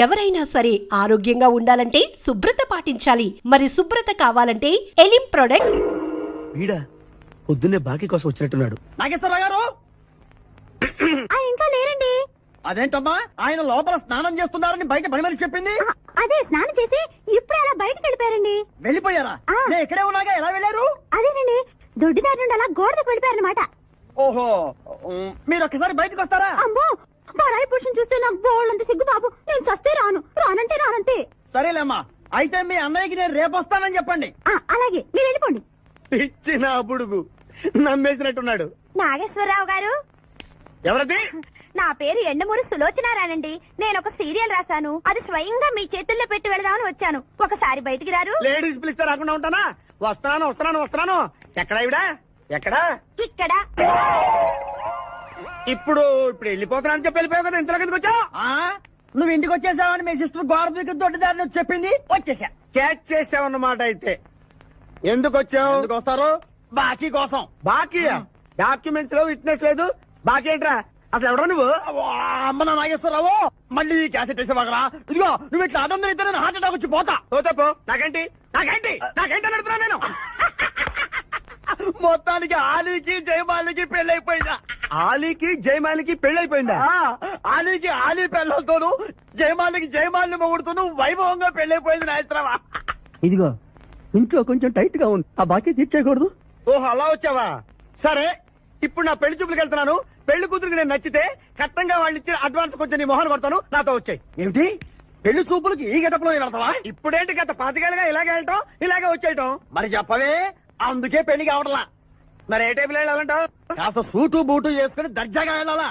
ఎవరైనా సరే ఆరోగ్యంగా ఉండాలంటే శుభ్రత పాటించాలి. మరి శుభ్రత కావాలంటే ఎలిం ప్రొడక్ట్. వీడా పొద్దున్నే బాకీ కోసం వచ్చినట్టున్నాడు. నాగేశ్వరరావు గారు ఇంకా లేరండి. అదేంటమ్మా ఆయన లోపల స్నానం చేస్తున్నారని బయట పని మనిషి చెప్పింది. అదే స్నానం చేసి ఇప్పుడు అలా బయటకు వెళ్ళిపోయారండి. వెళ్ళిపోయారా? నేను ఇక్కడే ఉన్నాగా ఎలా వెళ్ళారు? అదేనండి దొడ్డిదారి నుండి అలా గోడకు వెళ్ళిపోయారనమాట. ఓహో, మీరు ఒక్కసారి బయటకు వస్తారా? అమ్మో పరాయి పురుషుని చూస్తే నాకు బోళ్ళంత సిగ్గు బాబు. నేను చస్తే రానంటే రానంతే. సరేలేమ్మా, అయితే మీ అన్నయ్యకి నేను రేపు వస్తానని చెప్పండి. అలాగే మీరు వెళ్ళిపోండి. ఇచ్చిన బుడుగు నమ్మేసినట్టున్నాడు. నాగేశ్వరరావు గారు, ఎవరది? నా పేరు ఎండమూరి సులోచనారానండి. నేను ఒక సీరియల్ రాశాను. అది స్వయంగా మీ చేతుల్లో పెట్టి వెళదామని వచ్చాను. ఒకసారి బయటికి రారు? లేడీస్ పిలిస్తే రాకుండా ఉంటానా? వస్తున్నాను. ఎక్కడా ఇవిడా? ఎక్కడా? ఇక్కడ. ఇప్పుడు వెళ్ళిపోతున్నా అని చెప్పి వెళ్ళిపోయావు కదా, ఇంతలో కిందకి వచ్చావు. నువ్వు ఇంటికి వచ్చేసావని మీ సిస్టర్ గోడ దగ్గర దొడ్డిదారిని వచ్చి చెప్పింది. వచ్చేసా. క్యాచ్ చేసావన్నమాట. అయితే ఎందుకు వచ్చావు? ఎందుకు వస్తారు? బాకీ కోసం. బాకీ డాక్యుమెంట్స్ లో విట్నెస్ లేదు. బాకీ ఏంట్రా? అసలు ఎవడో నువ్వు? అమ్మ నా నాగేశ్వరరావు, మళ్ళీ ఈ క్యాసెట్ వేసేవాగరా? ఇదిగో నువ్వు ఇట్లా అదందరూ ఇద్దరు హార్ట్ అటాక్ వచ్చి పోతా. తప్పు. నాకేంటి అడుగుతున్నా నేను. మొత్తానికి ఆలీకి జయమాలికి పెళ్ళైపోయిందా? ఆలీకి జయమాలికి పెళ్ళైపోయిందా? ఆలీకి ఆలీ పెళ్ళతోను, జయమాలికి జయమాలిని మొగుడుతూను వైభవంగా పెళ్ళైపోయింది నాయత్రవా. ఇదిగో ఇంట్లో కొంచెం టైట్ గా ఉంది, ఆ బాకీ తీర్చేయకూడదు. ఓహో అలా వచ్చావా? సరే, ఇప్పుడు నా పెళ్లి చూపులకు వెళ్తున్నాను. పెళ్లి కూతురికి నేను నచ్చితే కట్టంగా వాళ్ళు ఇచ్చిన అడ్వాన్స్ కొంచెం నీ మొహన్ కొడతాను. నాతో వచ్చాయి. ఏమిటి పెళ్లి చూపులకి ఈ గెటప్లో వెళ్తావా? ఇప్పుడేంటి గత 5 ఏళ్ళుగా ఇలాగే వెళ్ళటం, ఇలాగే వచ్చేయటం. మరి చెప్పవే, అందుకే పెళ్లి కావడలా. మరి ఏ టైపులో వెళ్ళాలంటావు? కాస్త సూటు బూటు చేసుకుని దర్జాగా వెళ్ళాలా?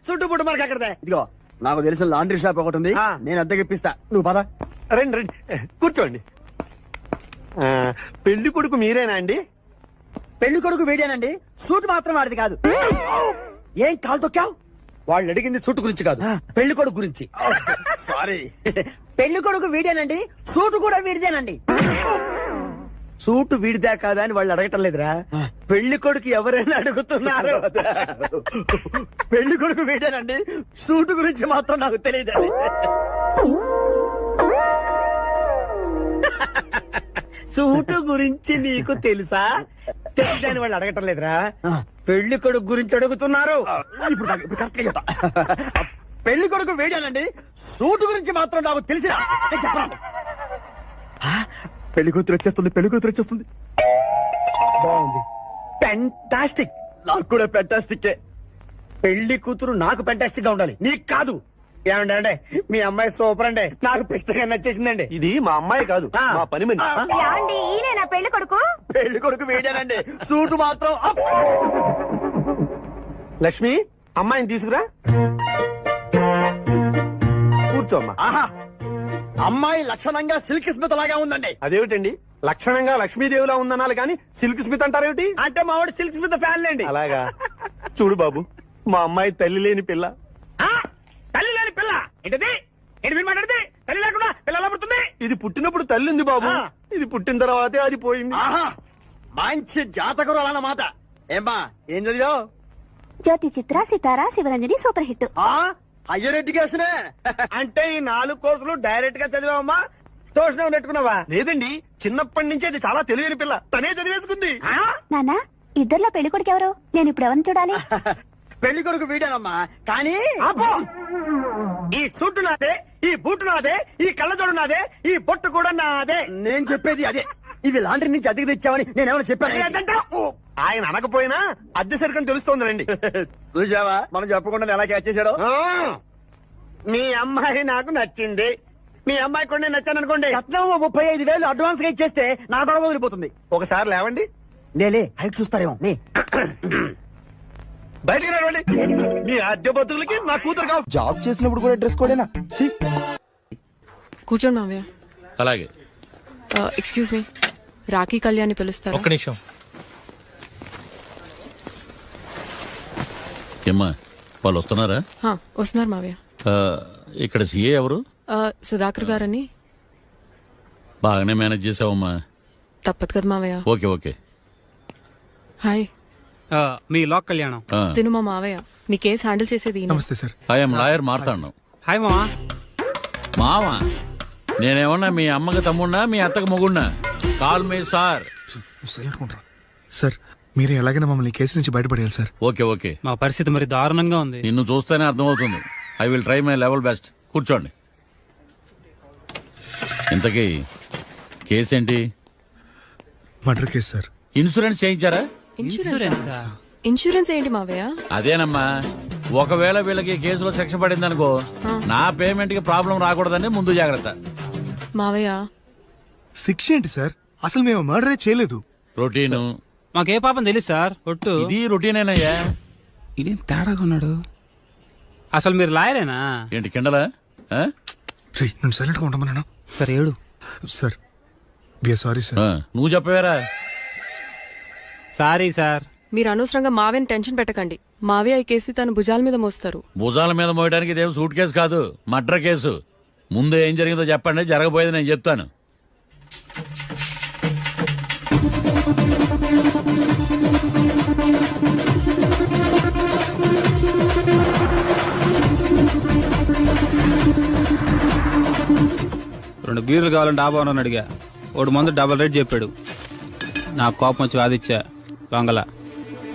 చుట్టూ పుట్టు మనకి అక్కడదే. ఇదిగో నాకు తెలిసిన లాండ్రీ షాప్ ఒకటి ఉంది, నేను అద్దెకి ఇప్పిస్తా. నువ్వు పద. రండి కూర్చోండి. పెళ్లి కొడుకు మీరేనా అండి? పెళ్లి కొడుకు వీడేనండి, సూట్ మాత్రం వాడిది కాదు. ఏం కాలు తొక్కావు? వాళ్ళు అడిగింది సూటు గురించి కాదు, పెళ్లి కొడుకు గురించి. సారీ. పెళ్లి కొడుకు వీడేనండి, సూట్ కూడా వీడిదేనండి. సూటు వీడిదా కాదా అని వాళ్ళు అడగటం లేదురా, పెళ్లి కొడుకు ఎవరైనా అడుగుతున్నారు. పెళ్లి కొడుకు వీడేనండి, సూట్ గురించి మాత్రం నాకు తెలియదు. సూటు గురించి నీకు తెలుసా? తెలియదని వాళ్ళు అడగటం లేదురా, పెళ్లి కొడుకు గురించి అడుగుతున్నారు. ఇప్పుడు కరెక్ట్ గా చెప్తా. పెళ్లి కొడుకు వీడేనండి, సూట్ గురించి మాత్రం నాకు తెలిసిన. పెళ్లి కూతురు వచ్చేస్తుంది. బాగుంది, ఫెంటాస్టిక్. నాకు కూడా ఫెంటాస్టిక్. పెళ్లి కూతురు నాకు ఫెంటాస్టిక్ గా ఉండాలి, నీకు కాదు. ఏమంటే మీ అమ్మాయి సూపర్ అండి, నాకు పెద్దగా నచ్చేసిందండి. ఇది మా అమ్మాయి కాదు, మా పని మనిషి. ఈయన నా పెళ్లి కొడుకు. పెళ్లి కొడుకు వీడేనండి, సూట్ మాత్రం. లక్ష్మి, అమ్మాయిని తీసుకురా. కూర్చోమ్మా. ఆహా, అమ్మాయి లక్షణంగా సిల్క్ స్మిత్ లాగా ఉందండి. అదేమిటండి, లక్షణంగా లక్ష్మీదేవిలా ఉందనాలి కానీ సిల్క్ స్మిత్ అంటారేమిటి? అంటే మా వాడు సిల్క్ స్మిత్ ఫ్యాన్ లేండి. అలాగా? చూడు బాబు, మా అమ్మాయి తల్లి లేని పిల్ల. తల్లి లేని పిల్ల ఏంటది? ఏంటి మీరు మాట్లాడితే? తల్లి లేకుండా పిల్ల ఎలా పుడుతుంది? ఇది పుట్టినప్పుడు తల్లి ఉంది బాబు, ఇది పుట్టిన తర్వాతే అది పోయింది. ఆహా, మంచి జాతకుడు అన్నమాట. ఏమ్మా ఏం చదివావు? జ్యోతి చిత్ర, సితారా, శివరంజని సూపర్ హిట్. హయ్యర్ ఎడ్యుకేషనే. అంటే ఈ 4 కోర్సులు డైరెక్ట్ గా చదివావమ్మా, ట్యూషన్ నెట్టుకున్నావా? లేదండి, చిన్నప్పటి నుంచి అది చాలా తెలియని పిల్ల, తనే చదివేసుకుంది. నాన్న, ఇద్దర్లో పెళ్లి కొడుకు ఎవరు? నేను ఇప్పుడు ఎవరిని చూడాలి? పెళ్లి కొడుకు వీడానమ్మా, కానీ ఈ సూటు నాదే, ఈ బూటు నాదే, ఈ కళ్ళజోడు నాదే, ఈ బొట్టు కూడా నాదే. నేను చెప్పేది అదే. ఇవి లాండ్రీ నుంచి అద్దెకి తెచ్చావని నేనేమైనా చెప్పాను? ఆయన అనకపోయినా అద్దె సరికని తెలుస్తోందండి. చూసావా, మనం చెప్పకుండా ఎలా క్యాచ్ చేశాడో. మీ అమ్మాయి నాకు నచ్చింది, మీ అమ్మాయి కూడా నేను నచ్చాను అనుకోండి. 35,000 అడ్వాన్స్ గా ఇచ్చేస్తే నా గొడవ వదిలిపోతుంది. ఒకసారి లేవండి. నేలే హైట్ చూస్తారేమో. బయటికి రావండి, మీ అద్దె బతుకులకి నా కూతురు కావాలి. జాబ్ చేసినప్పుడు కూడా డ్రెస్ కోడేనా? కూర్చోండి మావయ్య. అలాగే. ఎక్స్క్యూజ్ మీ, రాఖీ కళ్యాణ్ పిలుస్తారు. ఒక్క నిమిషం. ఏమ్మా, వాళ్ళు వస్తున్నారా? వస్తున్నారు మావయ్య. ఇక్కడ సీఏ ఎవరు? సుధాకర్ గారని. బాగానే మేనేజ్ చేసావమ్మా. తప్పదు కదా మావయ్య. ఓకే. హాయ్. మీ లాక్ కళ్యాణం. తిను మా మావయ్య, మీ కేసు హ్యాండిల్ చేసేది. నమస్తే సార్. ఐఎమ్ లాయర్ మాట్లాడను. హాయ్ మామా. మామ నేనేమన్నా మీ అమ్మకి తమ్ముడినా మీ అత్తకి మొగుడినా? Call me sir. సార్ మీరు ఎలాగైనా మమ్మల్ని ఈ కేసు నుంచి బయటపడేయాలి సార్. ఓకే ఓకే, మా పరిస్థితి మరి దారుణంగా ఉంది. నిన్ను చూస్తేనే అర్థమవుతుంది. I will try my level best. కూర్చోండి. ఇంతకీ కేసు ఏంటి? Murder case sir. ఇన్సూరెన్స్ చేయించారా? ఇన్సూరెన్స్ ఏంటి మావయ్య? అదేనమ్మా, ఒకవేళ వీళ్ళకి ఈ కేసులో శిక్ష పడిందనుకో, నా పేమెంట్ కి ప్రాబ్లం రాకూడదని ముందు జాగ్రత్త. మావయ్య శిక్ష ఏంటి సార్? అసలు మేము మర్డరే చేయలేదు. రొటీను మాకే పాపం తెలుసు సార్. ఒట్టు ఇది రొటీనేనయ్యా. ఇదేం తేడాగా ఉన్నాడు. అసలు మీరు లాయరేనా? ఏంటి కిండలా? ఆ? రే నేను సైలెంట్గా ఉంటామన్నా. సరే ఏడు. Sir we are sorry sir. నువ్వు చెప్పవేరా? Sorry sir. మీరు అనవసరంగా మావయ్యని టెన్షన్ పెట్టకండి. మావయ్య ఈ కేసు తన భుజాల మీద మోస్తారు. భుజాల మీద మోయడానికి ఇదేం సూట్ కేసు కాదు, మర్డర్ కేసు. ముందు ఏం జరిగిందో చెప్పండి, జరగబోయేది నేను చెప్తాను. రెండు బీర్లు కావాలని డాబా అని అడిగా. ఒకడు మందు డబల్ రేట్ చెప్పాడు. నాకు కోపం వచ్చి వాదిచ్చా. లొంగల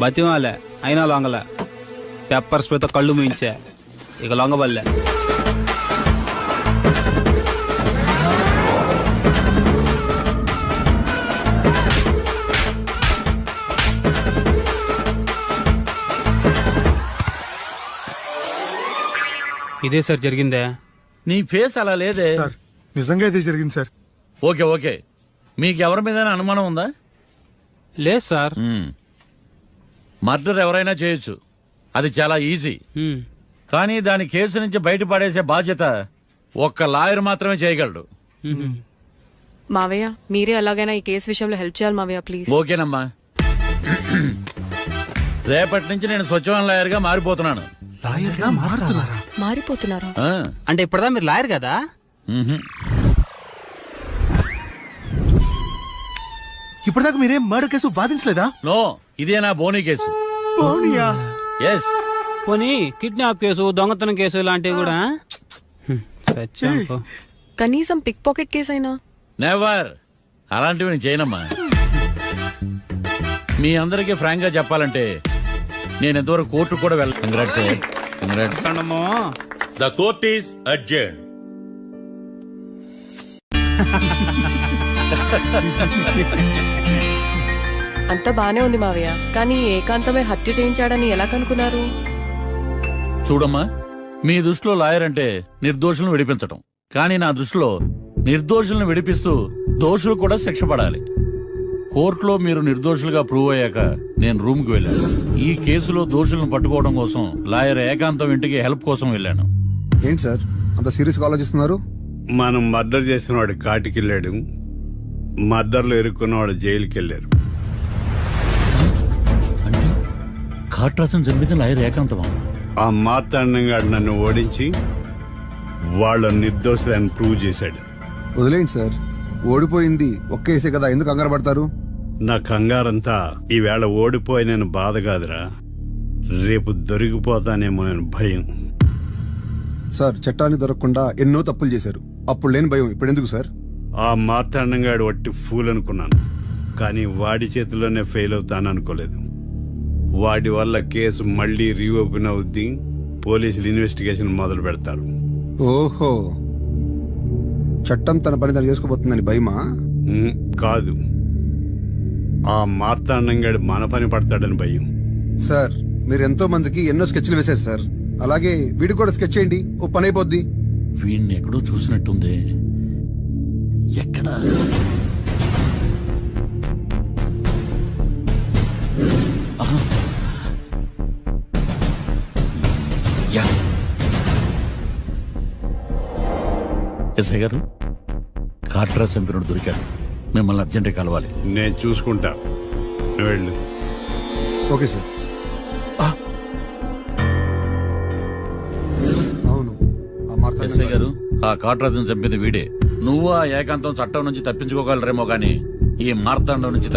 బతిమాలే, అయినా లొంగల. పెప్పర్ స్ప్రేతో కళ్ళు మూయించా. ఇక లొంగబల్లే. ఇదే సార్ జరిగిందే. నీ ఫేస్ అలా లేదే. సార్ నిజంగా ఇదే జరిగింది సార్. ఓకే ఓకే, మీకు ఎవరి మీద అనుమానం ఉందా? లేదు సార్. మర్డర్ ఎవరైనా చేయొచ్చు, అది చాలా ఈజీ. కానీ దాని కేసు నుంచి బయటపడేసే బాధ్యత ఒక్క లాయర్ మాత్రమే చేయగలడు. మావయ్య మీరే ఎలాగైనా ఈ కేసు విషయంలో హెల్ప్ చేయాలి మావయ్య ప్లీజ్. ఓకేనమ్మా. రేపటి నుంచి నేను స్వచ్ఛమైన లాయర్గా మారిపోతున్నాను. లాయర్గా మారుతున్నారా? మారిపోతున్నారా? ఆ, అంటే ఇప్పుడుదా మీరు లాయర్ కదా? మ్హూ. ఇప్పటిదాకా మీరేం మర్డర్ కేసు వాదించలేదా? నో, ఇదే నా బోనీ కేసు. పోనీయా? ఎస్. పోనీ కిడ్నాప్ కేసు, దొంగతనం కేసు ఇలాంటివి కూడా. చచ్చాం పో. కనీసం పిక్ పాకెట్ కేసు అయినా. నెవర్. అలాంటివి నేను చేయనమ్మా. మీ అందరికీ ఫ్రాంక్ గా చెప్పాలంటే నేను ఎంతవరకు కోర్టు కూడా వెళ్ళ. కంగ్రాట్స్. కంగ్రాట్స్. అన్నమ్మో. The court is adjourn. అంతా బానే ఉంది మావయ్య, కానీ ఏకాంతమే హత్య చేయించాడని ఎలా కనుక్కున్నారు? చూడమ్మా, మీ దృష్టిలో లాయర్ అంటే నిర్దోషులను విడిపించటం, కానీ నా దృష్టిలో నిర్దోషులను విడిపిస్తూ దోషులు కూడా శిక్ష పడాలి. కోర్టులో మీరు నిర్దోషులుగా ప్రూవ్ అయ్యాక నేను రూమ్కి వెళ్ళాను. ఈ కేసులో దోషులను పట్టుకోవడం కోసం లాయర్ ఏకాంతం ఇంటికి హెల్ప్ కోసం వెళ్ళాను. ఏంటి సార్ అంత సీరియస్గా ఆలోచిస్తున్నారు? మనం మర్డర్ చేసిన వాడు కాటికి వెళ్ళాడు, మర్డర్లో ఇరుక్కున్న వాడు జైలుకి వెళ్ళారు. అంటే కాట్రాసన్ చంపిన లాయర్ ఏకాంతమా? ఆ మార్తాండంగాడు నన్ను ఓడించి వాళ్ళ నిర్దోషులని ప్రూవ్ చేశాడు. వదిలేండి సార్, ఓడిపోయింది ఒక్కేసే కదా, ఎందుకు కంగారు పడతారు? నా కంగారంతా ఈవేళ ఓడిపోయి నేను బాధ కాదురా, రేపు దొరికిపోతానేమో నేను భయం. సార్ చట్టాన్ని దొరకకుండా ఎన్నో తప్పులు చేశారు, అప్పుడు లేని భయం ఇప్పుడు ఎందుకు సార్? ఆ మార్తాండంగాడు వట్టి ఫూల్ అనుకున్నాను, కానీ వాడి చేతిలోనే ఫెయిల్ అవుతాను అనుకోలేదు. వాడి వల్ల కేసు మళ్ళీ రీఓపెన్ అవుద్ది, పోలీసులు ఇన్వెస్టిగేషన్ మొదలు పెడతారు. ఓహో, చట్టం తన పని తను చేసుకోబోతుందని భయమా? కాదు, ఆ మార్తాండంగాడు మన పని పడతాడని భయం. సార్ మీరు ఎంతో మందికి ఎన్నో స్కెచ్లు వేశారు సార్, అలాగే వీడికి కూడా స్కెచ్ చేయండి, ఓ పని అయిపోద్ది. వీడిని ఎక్కడో చూసినట్టుంది. ఎక్కడా? ఆహా. యా. ఎస్ఐ గారు, కాట్రా చంపినోడు దొరికాడు, మిమ్మల్ని అర్జెంటుగా కలవాలి. నేను చూసుకుంటా, నువ్వు వెళ్ళు. Okay sir. అవును, ఆ మార్తాండం ఎస్ఐ గారు, ఆ కాట్రాజును చంపింది వీడే. నువ్వు ఆ ఏకాంతం చట్టం నుంచి తప్పించుకోగలరేమో కానీ ఈ మార్తాండం నుంచి